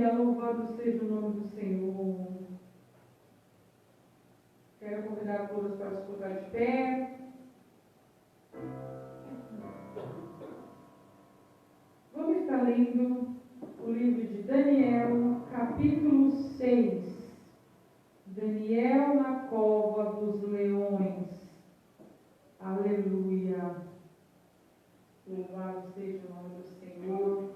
Aleluia, louvado seja o nome do Senhor. Quero convidar todos para se colocar de pé. Vamos estar lendo o livro de Daniel, capítulo 6. Daniel na cova dos leões. Aleluia. Louvado seja o nome do Senhor.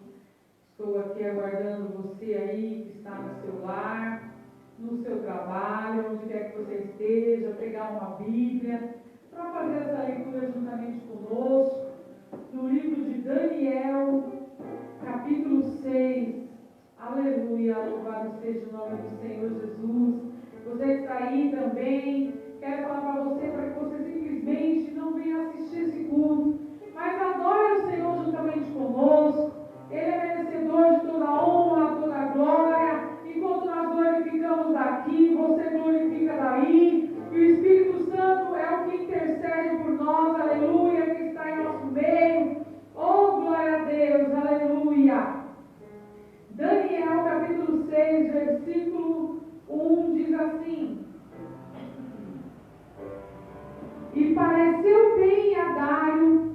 Estou aqui aguardando você aí que está no seu lar, no seu trabalho, onde quer que você esteja, pegar uma Bíblia, para fazer essa leitura juntamente conosco, no livro de Daniel, capítulo 6. Aleluia, louvado seja o nome do Senhor Jesus. Você que está aí também, quero falar para você, para que você simplesmente não venha assistir esse culto, mas adore o Senhor juntamente conosco. Ele é merecedor de toda a honra, toda a glória. Enquanto nós glorificamos daqui, você glorifica daí. E o Espírito Santo é o que intercede por nós, aleluia, que está em nosso meio. Oh, glória a Deus, aleluia. Daniel, capítulo 6, versículo 1, diz assim: E pareceu bem a Dário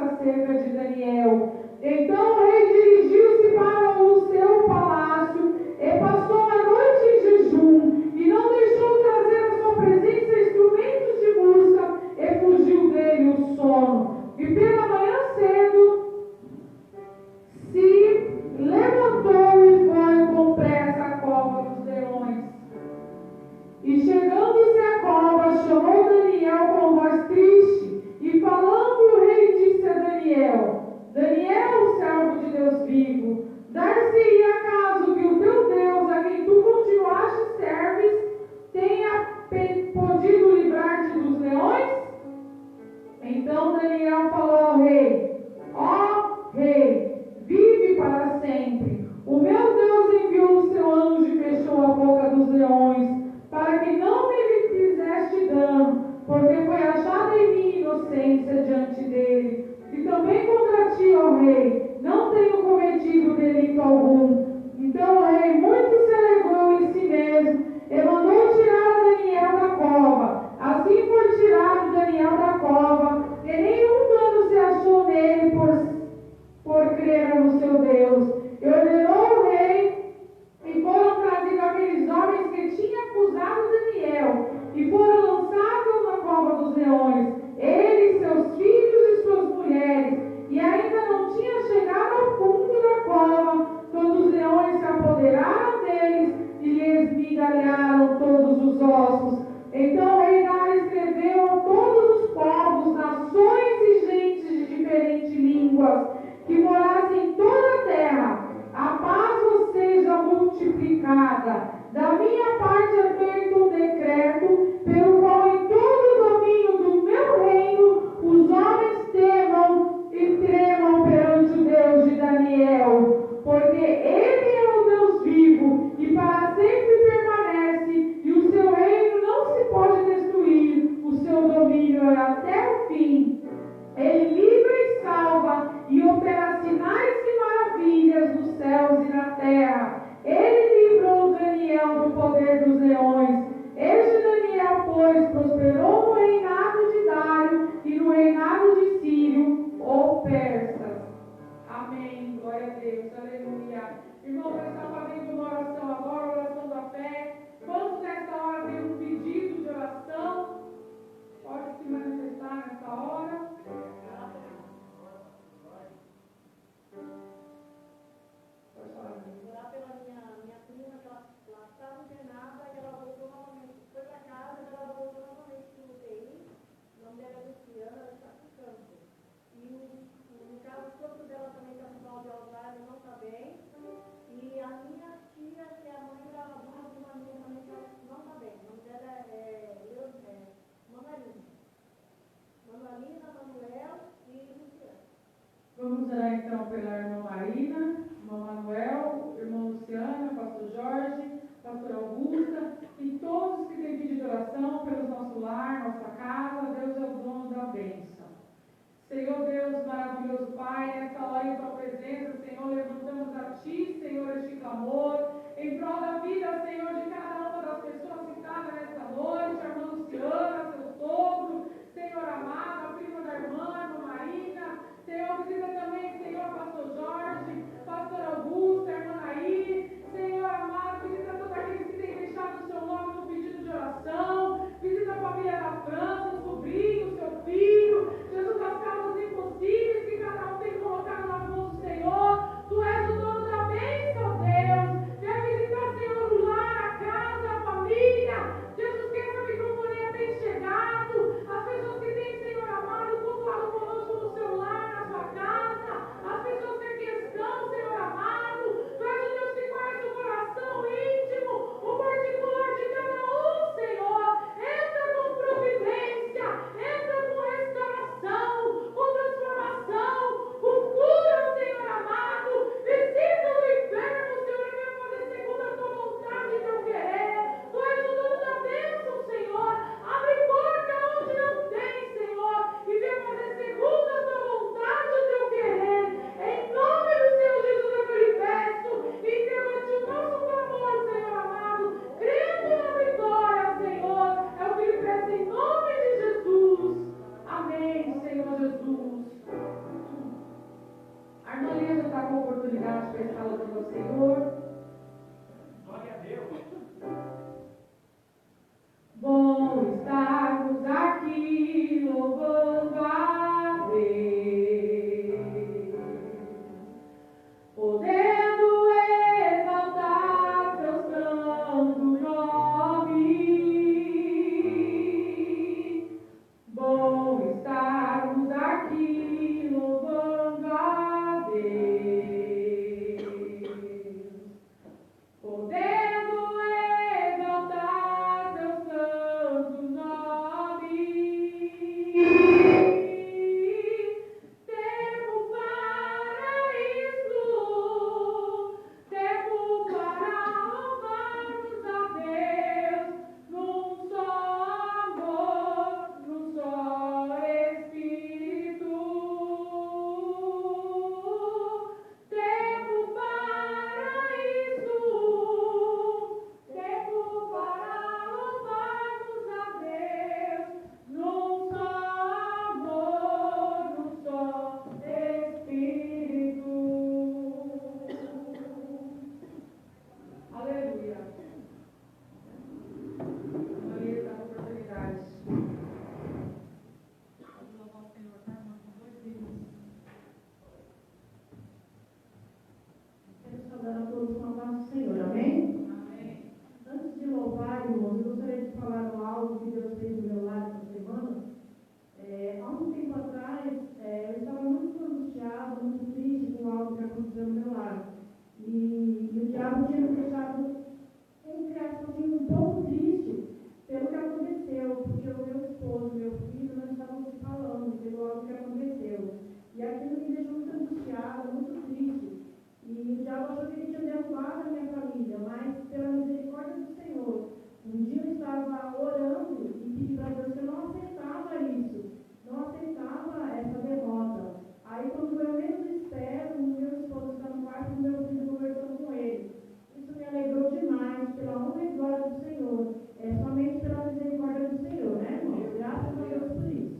acerca de Daniel. Então o rei dirigiu-se para o seu palácio e passou a noite em jejum, e não deixou trazer à sua presença instrumentos de música, e fugiu dele o sono. E pela manhã cedo se levantou e foi com pressa à cova dos leões. E chegando-se à cova, chamou Daniel com voz triste, e falando o rei disse a Daniel: Daniel, servo de Deus vivo, dar-se-ia acaso que o teu Deus, a quem tu continuaste serves, tenha podido livrar-te dos leões? Então Daniel falou ao rei: ó rei, vive para sempre. O meu Deus enviou o seu anjo e fechou a boca dos leões, para que não me fizeste dano, porque foi achada em mim inocência diante dele. E também contra ti, ó rei, não tenho cometido delito algum. Então o rei muito se alegrou em si mesmo e mandou tirar Daniel da cova. Assim foi tirado Daniel da cova, e nenhum dano se achou nele por crer no seu Deus. E ordenou o rei, e foram trazidos aqueles homens que tinham acusado Daniel, e foram lançados na cova dos leões, ele, seus filhos e suas mulheres. E ainda não tinha chegado ao fundo da cova, quando os leões se apoderaram deles e lhes migalharam todos os ossos. Então o rei Dário escreveu a todos os povos, nações e gentes de diferentes línguas que morassem em toda a terra: a paz vos seja multiplicada. Da minha parte é feito um decreto, pelo qual em todo o domínio do meu reino os homens temam e tremam perante o Deus de Daniel, porque ele é o Deus vivo e para sempre permanece, e o seu reino não se pode destruir, o seu domínio é até o fim. Ele livra e salva e opera sinais e maravilhas nos céus e na terra. Ele livrou Daniel do poder dos leões. Este Daniel, pois, prosperou no reinado de Dário e no reinado de Círio, o persa. Amém. Glória a Deus. Aleluia. Irmão, nós estamos fazendo uma oração agora, oração da fé. Quantos nessa hora tem um pedido de oração? Pode se manifestar nessa hora. Orar pela minha prima, que ela estava internada e ela voltou novamente. Foi para casa e ela voltou novamente para o UTI. O nome dela é Luciana, ela está com câncer. E no caso, o corpo dela também está com mal de Alzheimer, não está bem. E a minha tia, que é a mãe gravadora de uma amiga também, não está bem. O nome dela é Manalina. Manalina, Manuel e Luciana. Vamos orar então pela irmã Marina, irmão Manuel, irmão Luciana, pastor Jorge, pastor Augusta e todos que têm pedido oração pelo nosso lar, nossa casa. Deus é o dono da bênção. Senhor Deus, maravilhoso Pai, nessa hora em tua presença, Senhor, levantamos a ti, Senhor, este clamor, em prol da vida, Senhor, de cada uma das pessoas citadas nesta noite, a irmã Luciana, seu sogro, Senhor amado, a prima da irmã, a irmã Marina, Senhor, visita também, Senhor, pastor Jorge, pastor Augusto, a irmã Naí, Senhor amado, visita todos aqueles que têm deixado o seu nome no pedido de oração, visita a família da França, o sobrinho, o seu filho, Jesus, as causas impossíveis que cada um tem colocado nas mãos do Senhor. Tu és o dono da bênção, Deus. Quer visitar, Senhor, o lar, a casa, a família. Jesus, que essa microfonia tem chegado. desolada, muito triste. E o diabo achou que ele tinha derrubado a minha família, mas pela misericórdia do Senhor. Um dia eu estava orando e pedi para Deus que eu não aceitava isso, não aceitava essa derrota. Aí quando eu menos espero, o meu esposo está no quarto e o meu filho conversando com ele. Isso me alegrou demais, pela honra e glória do Senhor. É somente pela misericórdia do Senhor, né, irmão? Graças a Deus por isso.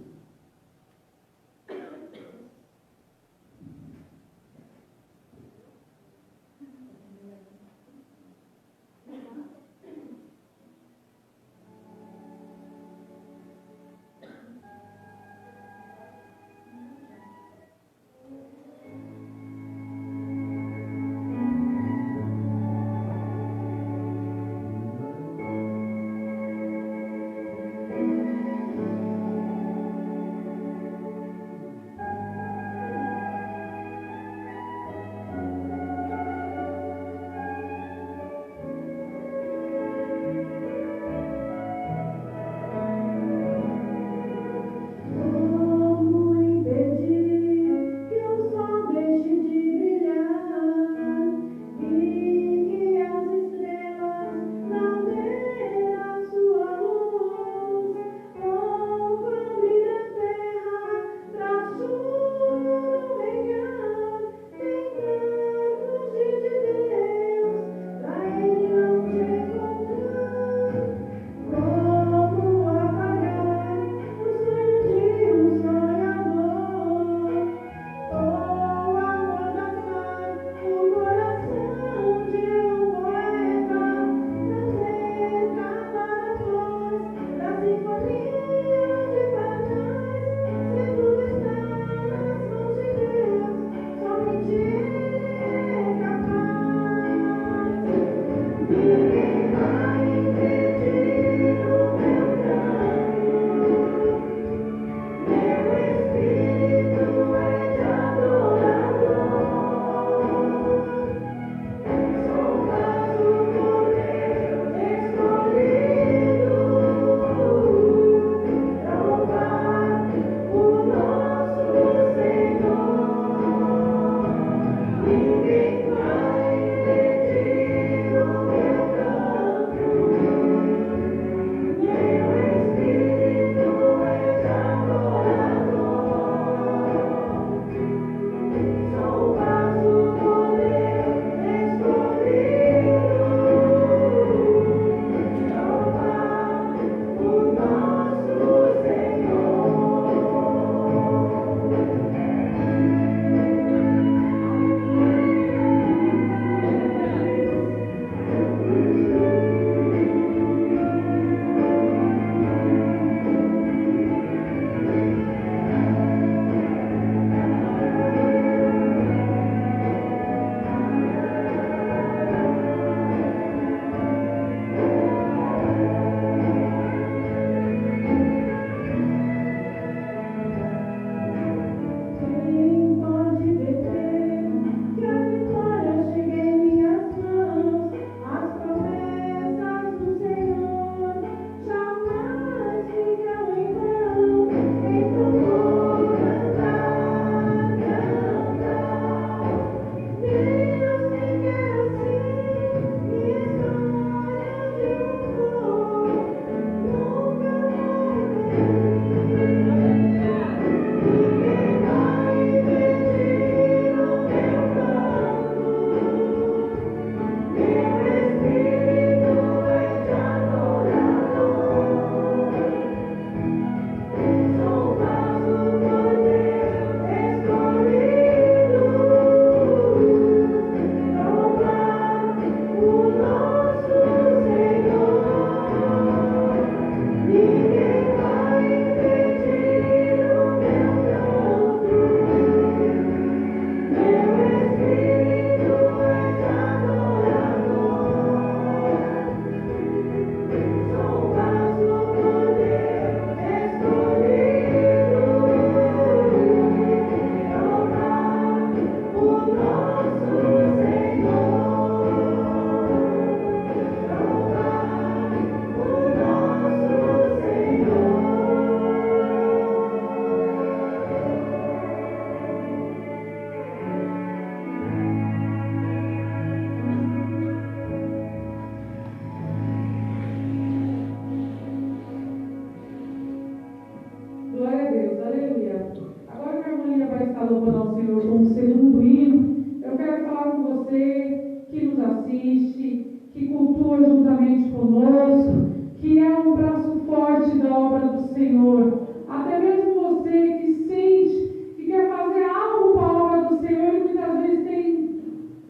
está louvando ao Senhor com o segundo hino, eu quero falar com você que nos assiste, que cultua juntamente conosco, que é um braço forte da obra do Senhor. Até mesmo você que sente que quer fazer algo para a obra do Senhor e muitas vezes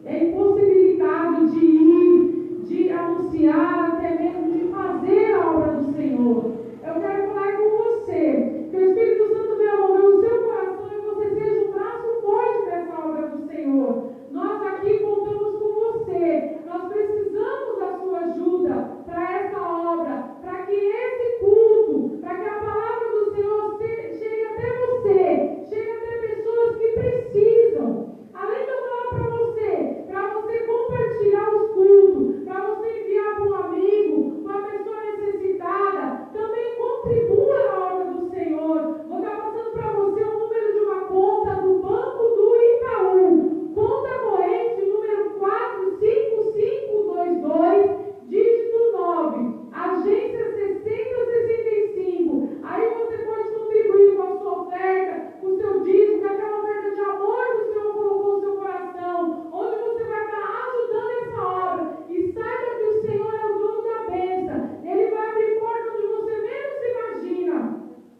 é impossibilitado de ir, de anunciar, até mesmo de fazer a obra do Senhor. Eu quero falar com você, que o Espírito Santo venha mover o seu coração e você seja um braço forte dessa obra do Senhor. Nós aqui contamos com você, nós precisamos da sua ajuda para essa obra, para que esse culto, para que a palavra do Senhor chegue até você, chegue até pessoas que precisam. Além de eu falar para você compartilhar os cultos, para você enviar para um amigo, para uma pessoa necessitada, também contribua na obra do Senhor. Vou estar passando para você o número de uma conta do Banco do Itaú, conta corrente número 45522, dígito 9, agência 6065. Aí você pode contribuir com a sua oferta, com o seu dízimo, com aquela oferta de amor que o Senhor colocou no seu coração, onde você vai estar ajudando essa obra. E saiba que o Senhor é o dono da bênção. Ele vai abrir portas onde você menos imagina.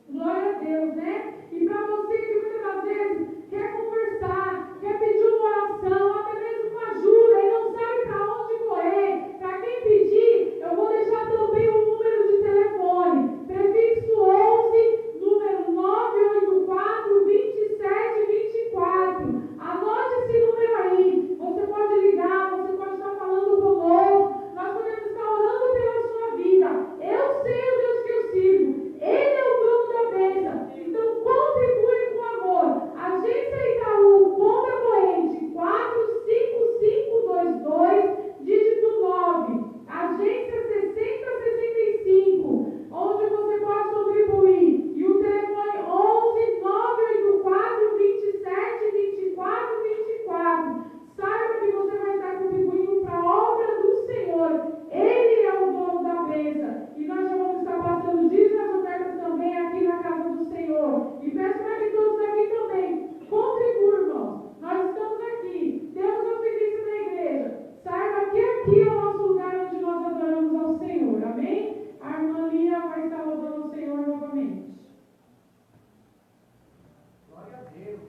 Glória a Deus, né? E para você que muitas das vezes quer conversar, quer pedir uma oração, até mesmo uma ajuda e não sabe para onde correr, para quem pedir, eu vou deixar também o número de telefone, prefixo 11, número 984 2724. Anote esse número aí. Você pode ligar, você pode estar falando conosco. Nós podemos estar orando pela sua vida. Eu sei o Deus que eu sirvo. Ele é o dono da bênção. Então contribui com amor. Agência Itaú, conta corrente 45522, dígito 9, agência 6065, onde você pode contribuir. E o telefone 11 984 27 24 24. Saiba que você vai estar contribuindo para a obra do Senhor. Ele é o dono da bênção. E nós já vamos estar passando dízimos e ofertas também aqui na casa do Senhor. E peço para que todos aqui também contribuam, irmãos. Nós estamos aqui, temos a presença da igreja. Saiba que aqui é o nosso lugar onde nós adoramos ao Senhor. Amém? A irmã Lia vai estar louvando o Senhor novamente. Glória a Deus.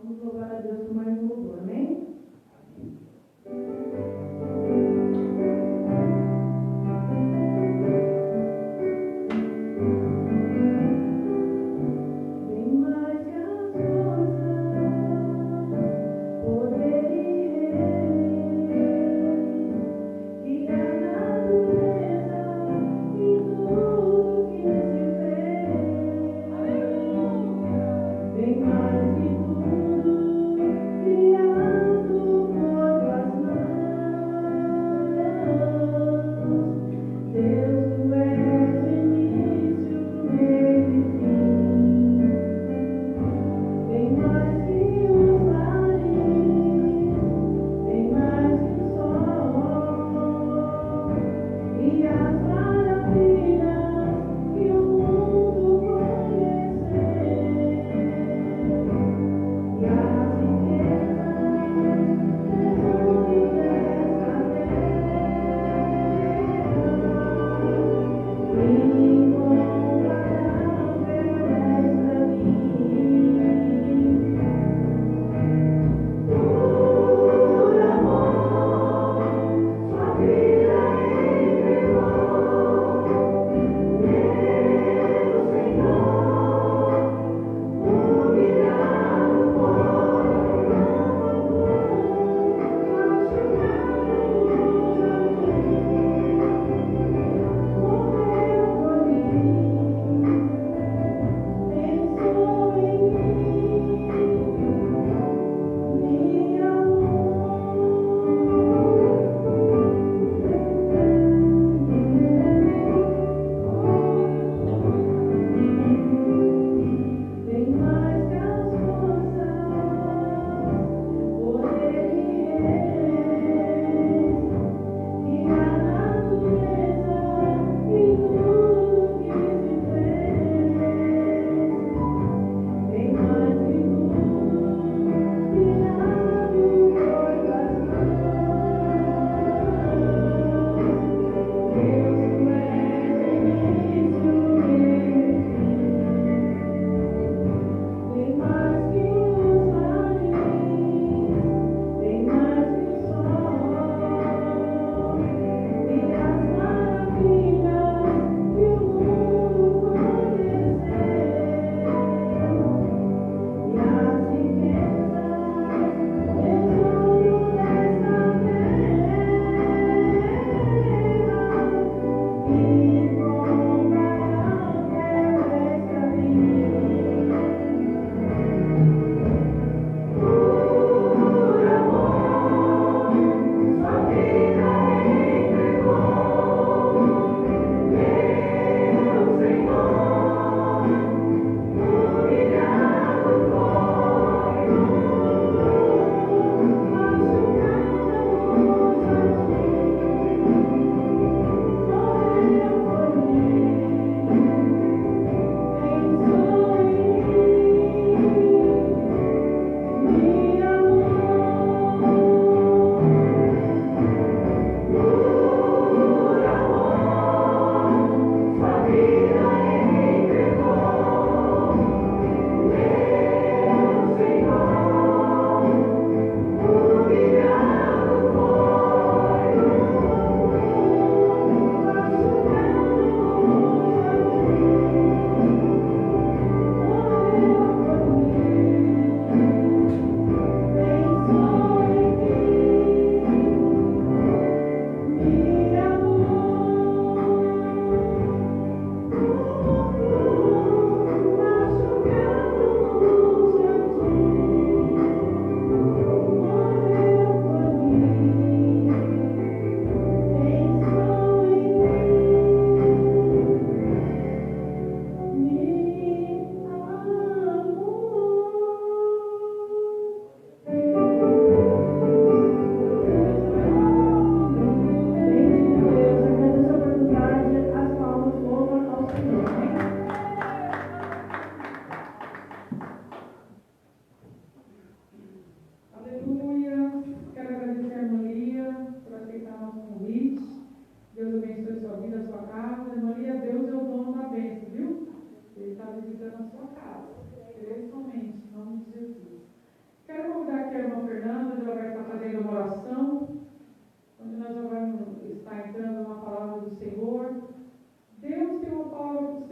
Vamos louvar a Deus com mais um louvor. Amém? Bem mais que as coisas, poder e rei, que a natureza e tudo que se fez. Aleluia! Bem mais que tudo criado por tuas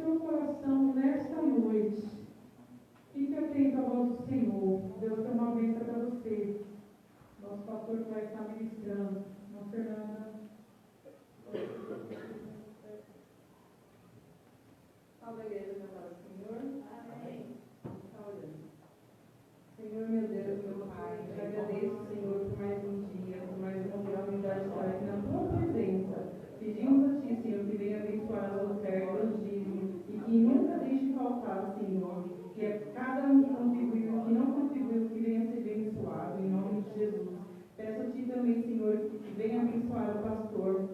seu coração nesta noite. Fique atento à voz do Senhor. Deus tem uma bênção para você. Nosso pastor que vai estar ministrando. Irmã Fernanda. Salve a igreja, meu Pai, Senhor. Amém. Senhor, meu Deus, meu Pai, eu agradeço, Senhor, por mais um dia, por mais uma oportunidade de estar aqui na tua presença. Pedimos a Ti, Senhor, que venha abençoar as ofertas, os dízimos, e que nunca deixe faltar, Senhor, que é cada um que contribuiu, que não contribuiu, que venha ser abençoado, em nome de Jesus. Peço a Ti também, Senhor, que venha abençoar o pastor,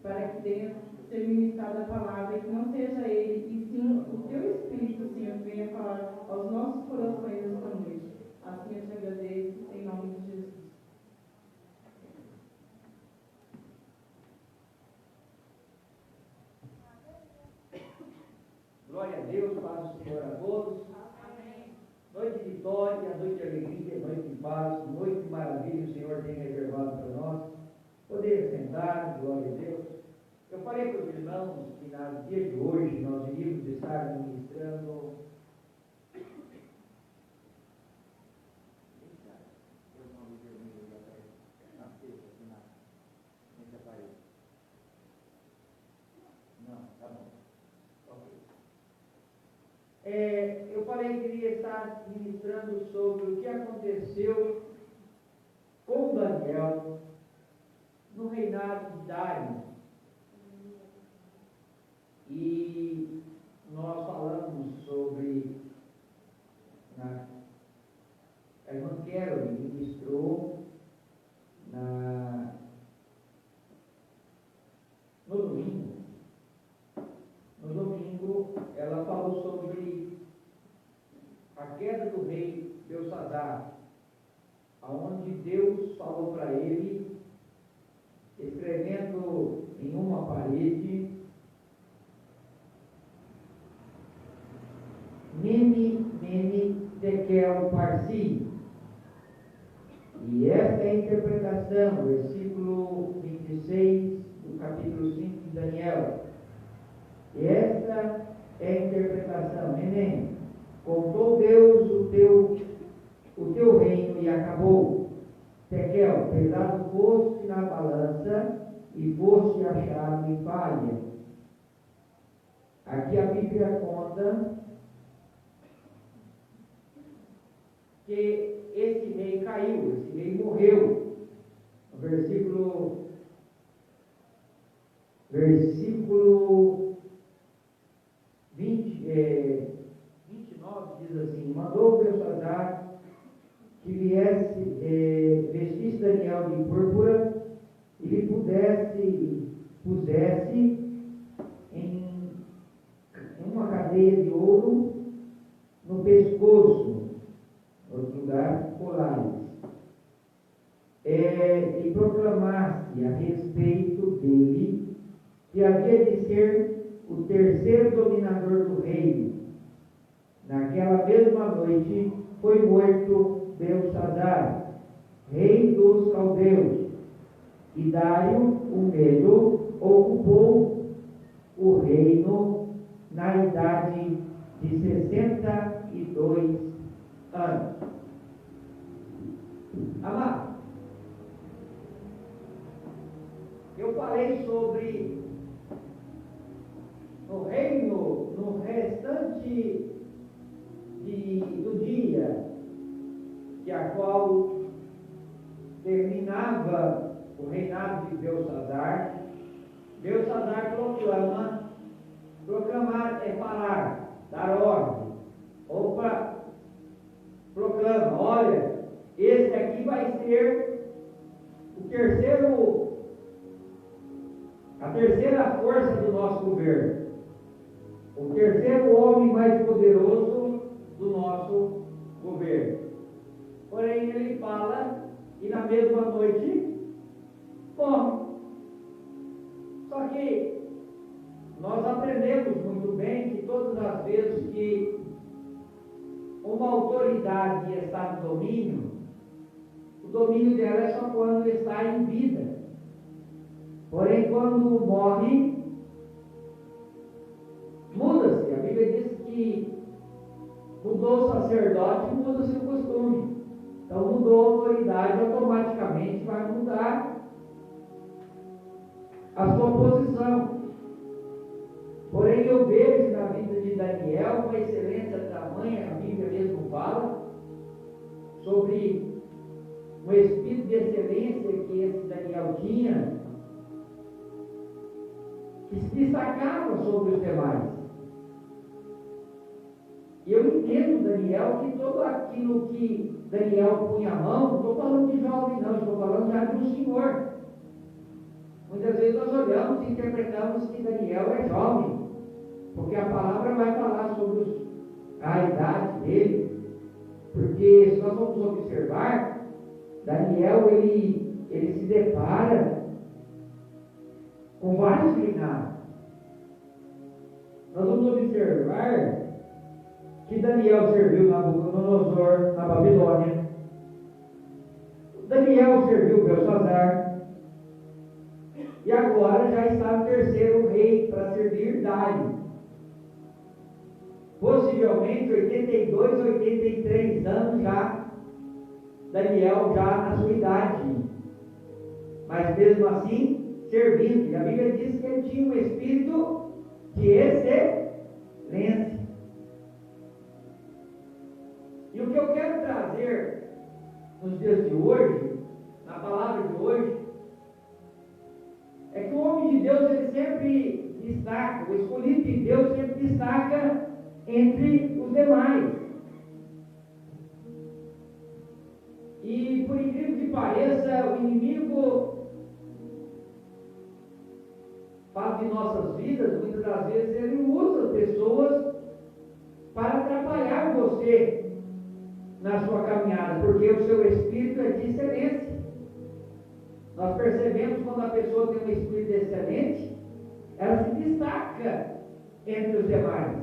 para que venha ser ministrada a palavra, e que não seja ele, e sim o Teu Espírito, Senhor, que venha falar aos nossos corações esta noite. Assim eu te agradeço, em nome de Jesus. Glória a Deus, paz do Senhor a todos. Amém. Noite de vitória, noite de alegria, noite de paz, noite de maravilha o Senhor tem reservado para nós. Poder sentar, glória a Deus. Eu falei para os irmãos que no dia de hoje nós iríamos estar ministrando. Não, tá bom. Eu falei que iria estar ministrando sobre o que aconteceu com Daniel no reinado de Dário. E nós falamos sobre a irmã Carol ministrou no domingo. No domingo, ela falou sobre a queda do rei Belsazar, aonde Deus falou para ele, escrevendo em uma parede, Mene, Mene, Tekel, Parsi. E esta é a interpretação, versículo 26 do capítulo 5 de Daniel. E esta é a interpretação. Mene, contou Deus o teu reino e acabou. Tekel, pesado foste na balança e foste achado em falha. Aqui a Bíblia conta que esse rei caiu, esse rei morreu. No versículo 29 diz assim: mandou Belsazar que viesse, vestisse Daniel de púrpura e lhe pusesse em uma cadeia de ouro no pescoço, no outro lugar, colares, e proclamasse a respeito dele que havia de ser o terceiro dominador do reino. Naquela mesma noite foi morto Belsazar, rei dos caldeus, e Dário, o Medo, ocupou o reino na idade de 62 anos. Amado, eu falei sobre no reino, no restante do dia, que a qual terminava o reinado de Belsazar. Belsazar proclamar é falar, dar ordem. Opa, proclama, olha, esse aqui vai ser a terceira força do nosso governo, o terceiro homem mais poderoso do nosso governo. Porém, ele fala e na mesma noite morre. Só que nós aprendemos muito bem que todas as vezes que uma autoridade está no domínio, o domínio dela é só quando está em vida. Porém, quando morre, muda-se que mudou o sacerdote, muda-se o costume. Então mudou a autoridade, automaticamente vai mudar a sua posição. Porém, eu vejo na vida de Daniel uma excelência tamanha, a Bíblia mesmo fala, sobre um espírito de excelência que esse Daniel tinha, que se destacava sobre os demais. E eu entendo, Daniel, que tudo aquilo que Daniel punha a mão, não estou falando de jovem não, estou falando já de um senhor. Muitas vezes nós olhamos e interpretamos que Daniel é jovem, porque a palavra vai falar sobre a idade dele. Porque se nós vamos observar, Daniel ele se depara com vários reinados. Nós vamos observar que Daniel serviu Nabucodonosor na Babilônia. Daniel serviu Belsazar. E agora já está no terceiro rei para servir Dário. Possivelmente 82, 83 anos já, Daniel já na sua idade. Mas mesmo assim, servindo. E a Bíblia diz que ele tinha um espírito de excelência. E o que eu quero trazer nos dias de hoje, na palavra de hoje, é que o homem de Deus ele sempre destaca, o escolhido de Deus sempre destaca entre os demais. E por incrível que pareça, o inimigo fala de nossas vidas, muitas das vezes ele usa pessoas para atrapalhar você na sua caminhada, porque o seu espírito é de excelência. Nós percebemos quando a pessoa tem um espírito excelente, ela se destaca entre os demais.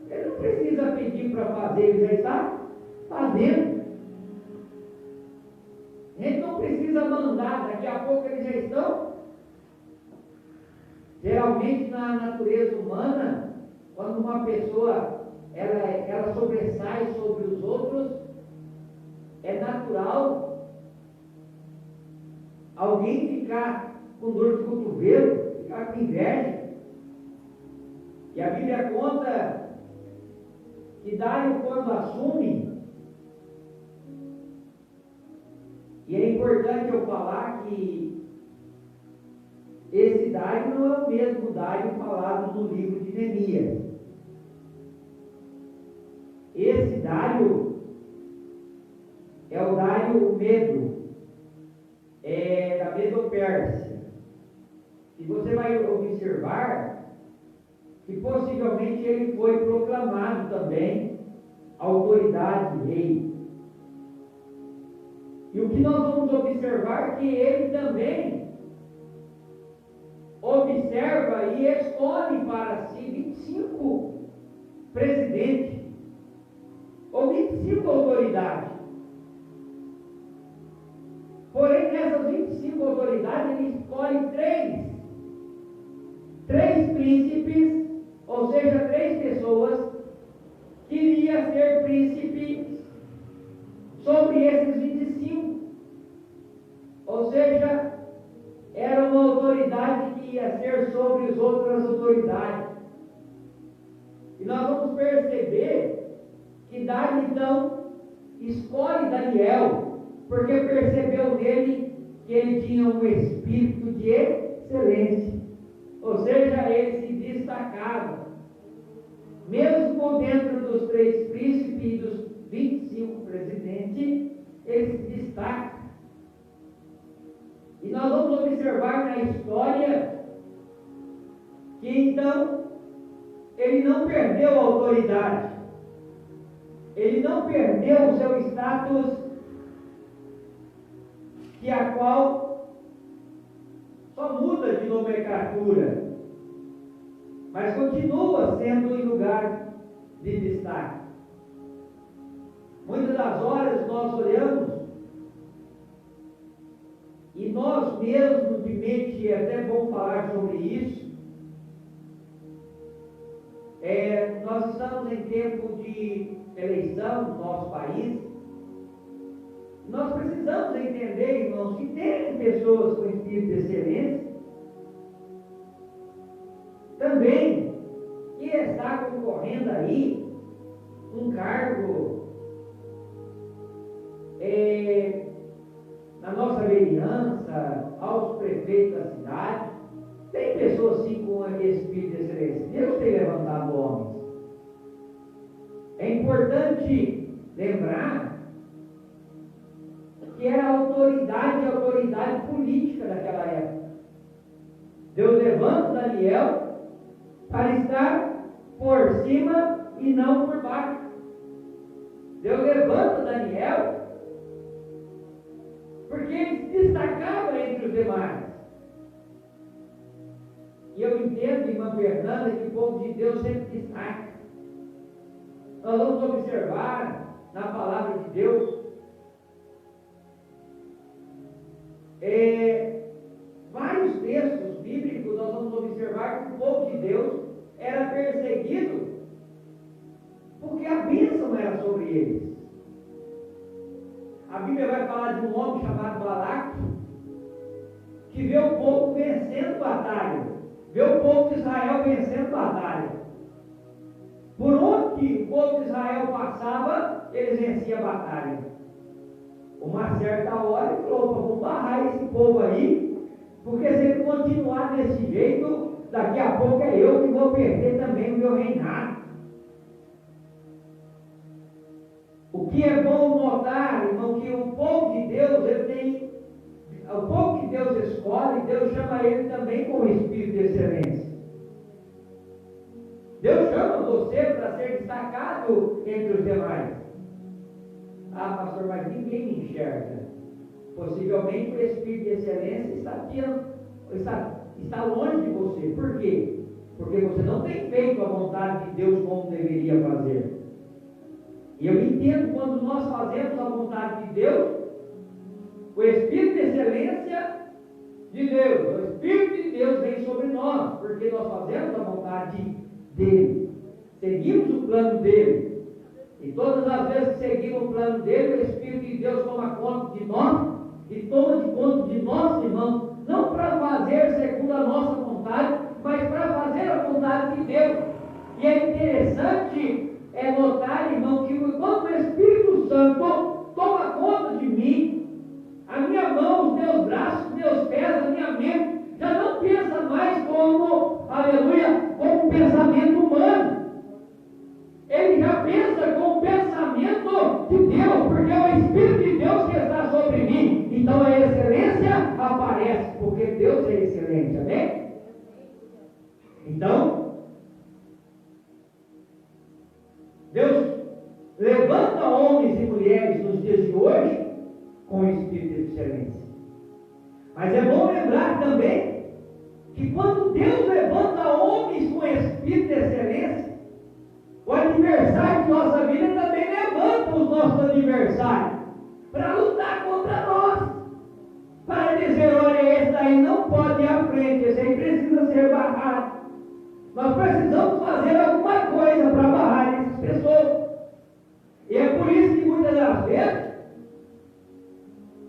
Ele não precisa pedir para fazer, ele já está fazendo. A gente não precisa mandar, daqui a pouco eles já estão. Geralmente na natureza humana, quando uma pessoa ela sobressai sobre os outros, é natural alguém ficar com dor de cotovelo, ficar com inveja. E a Bíblia conta que Dário, quando assume, e é importante eu falar que esse Dário não é o mesmo Dário falado no livro de Neemias. Esse Dário é o Dário Medo, da Medo-Pérsia. E você vai observar que possivelmente ele foi proclamado também autoridade de rei. E o que nós vamos observar é que ele também observa e escolhe para si 25 presidentes, ou 25 autoridades. Porém, nessas 25 autoridades, ele escolhe três príncipes, ou seja, 3 pessoas que iriam ser príncipes sobre esses 25. Ou seja, era uma autoridade que ia ser sobre as outras autoridades. E nós vamos perceber que Dário, então, escolhe Daniel, porque percebeu nele que ele tinha um espírito de excelência. Ou seja, ele se destacava. Mesmo dentro dos 3 príncipes e dos 25 presidentes, ele se destaca. E nós vamos observar na história que então ele não perdeu a autoridade. Ele não perdeu o seu status, que a qual só muda de nomenclatura, mas continua sendo em lugar de destaque. Muitas das horas nós olhamos e nós mesmos, de mente, é até bom falar sobre isso, nós estamos em tempo de eleição no nosso país. Nós precisamos entender, irmãos, que tem pessoas com espírito de excelência também que está concorrendo aí um cargo na nossa vereança, aos prefeitos da cidade. Tem pessoas assim com espírito de excelência. Deus tem levantado homens. É importante lembrar que era a autoridade política daquela época. Deus levanta Daniel para estar por cima e não por baixo. Deus levanta Daniel porque ele se destacava entre os demais. E eu entendo, irmã Fernanda, que o povo de Deus sempre destaca. Nós vamos observar na palavra de Deus vários textos bíblicos. Nós vamos observar que o povo de Deus era perseguido porque a bênção era sobre eles. A Bíblia vai falar de um homem chamado Balaque, que vê o povo vencendo batalha, vê o povo de Israel vencendo batalha. Por onde o povo de Israel passava, eles venciam a batalha. Uma certa hora ele falou: vamos barrar esse povo aí, porque se ele continuar desse jeito, daqui a pouco é eu que vou perder também o meu reinado. O que é bom notar, irmão, que o povo de Deus, o povo que Deus escolhe, Deus chama ele também com o espírito de excelência. Deus chama você para ser destacado entre os demais. Ah, pastor, mas ninguém me enxerga. Possivelmente o espírito de excelência está longe de você. Por quê? Porque você não tem feito a vontade de Deus como deveria fazer. E eu entendo, quando nós fazemos a vontade de Deus, o Espírito de excelência de Deus, o Espírito de Deus vem sobre nós, porque nós fazemos a vontade dele, seguimos o plano dele. E todas as vezes que seguimos o plano dele, o Espírito de Deus toma conta de nós e toma de conta de nós, irmãos, não para fazer segundo a nossa vontade, mas para fazer a vontade de Deus. E é interessante notar, irmão, que quando o Espírito Santo toma conta de mim, a minha mão, os meus braços, os meus pés, a minha mente, já não pensa mais como, aleluia, como um pensamento humano. Ele já pensa com o pensamento de Deus, porque é o Espírito de Deus que está sobre mim. Então a excelência aparece, porque Deus é excelente, amém? Então, Deus levanta homens e mulheres nos dias de hoje com o espírito de excelência. Mas é bom lembrar também que quando Deus levanta homens com espírito de excelência, o adversário de nossa vida também levanta os nossos adversários para lutar contra nós, para dizer: olha, esse aí não pode ir à frente, esse aí precisa ser barrado. Nós precisamos fazer alguma coisa para barrar essas pessoas. E é por isso que muitas das vezes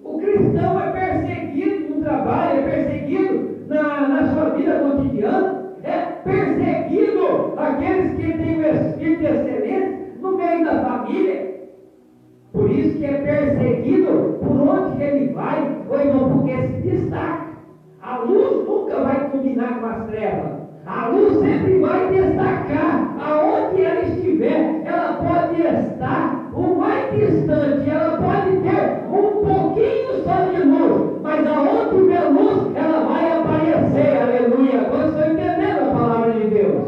o cristão é perseguido no trabalho, é perseguido na sua vida cotidiana, é perseguido aqueles que têm o espírito de excelência no meio da família. Por isso que é perseguido por onde ele vai, ou irmão, porque se destaca. A luz nunca vai combinar com as trevas. A luz sempre vai destacar. Aonde ela estiver, ela pode estar o mais distante, ela pode ter um pouquinho só de luz, mas aonde tiver luz, ela vai aparecer, aleluia. Quando estou entendendo a palavra de Deus?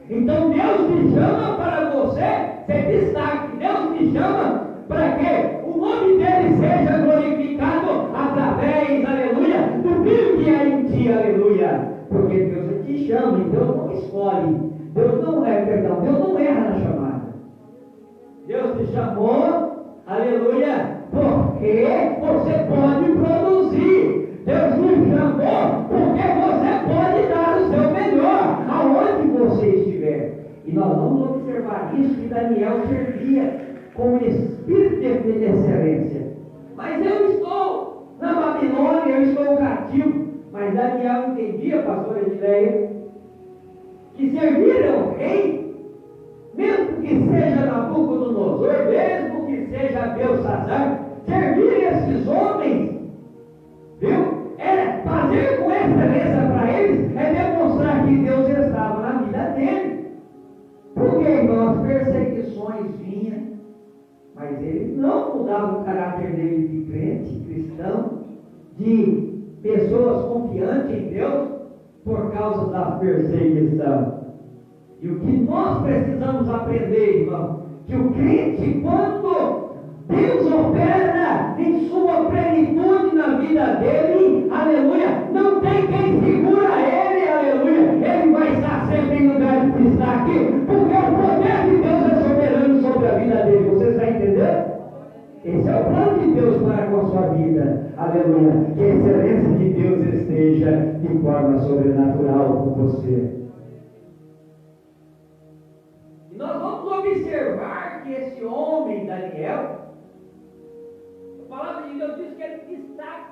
Então Deus te chama para você ser destaque. Deus te chama para que o nome dele seja glorificado através, aleluia, do brilho que há em ti, aleluia. Porque Deus te chama e Deus não escolhe. Deus não erra na chamada. Deus te chamou, aleluia, porque você pode produzir. Deus te chamou porque você pode dar o seu melhor aonde você estiver. Daniel servia com espírito de excelência. Mas eu estou na Babilônia, eu estou cativo. Mas Daniel entendia, pastor Edileia, que servir ao rei, mesmo que seja Nabucodonosor, mesmo que seja Belsazar, servir esses homens, viu? É fazer com excelência para eles, é demonstrar que Deus estava na vida dele. Porque, irmãos, as perseguições vinham, mas ele não mudava o caráter dele de crente, cristão, de pessoas confiantes em Deus, por causa da perseguição. E o que nós precisamos aprender, irmão, que o crente, quando Deus opera em sua plenitude na vida dele, aleluia, não tem quem segura ele, aleluia, ele vai estar sempre em lugar de destaque, porque o poder de Deus é soberano sobre a vida dele. Você está entendendo? Esse é o plano de Deus para com a sua vida, aleluia, que a excelência de Deus esteja de forma sobrenatural com você. E nós vamos observar que esse homem, Daniel, a palavra de Deus diz que ele destaca.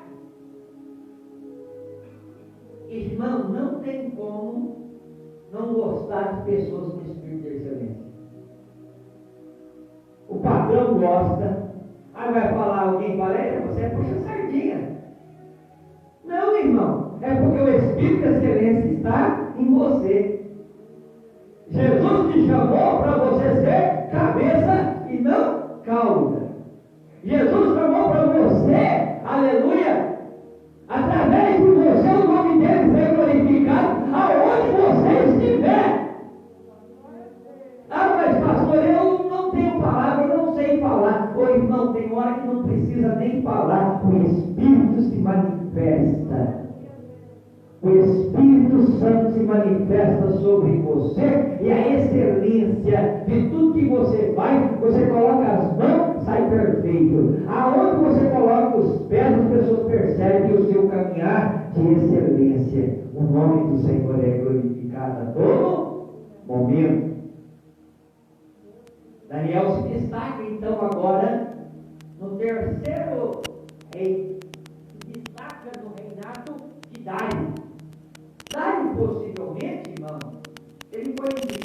Irmão, não tem como não gostar de pessoas com espírito de excelência. O patrão gosta. Aí vai falar, alguém fala, você é puxa sardinha. Não, irmão, é porque o espírito de excelência está em você. Jesus te chamou para você ser cabeça e não cauda. Jesus chamou para você, aleluia, através de você o nome dele ser glorificado aonde você estiver. Ah, mas pastor, eu não tenho palavra, eu não sei falar. Ô irmão, tem hora que não precisa nem falar, o Espírito se manifesta. O Espírito Santo se manifesta sobre você e a excelência de tudo que você faz, você coloca as mãos, sai perfeito. Aonde você coloca os pés, as pessoas percebem o seu caminhar de excelência. O nome do Senhor é glorificado.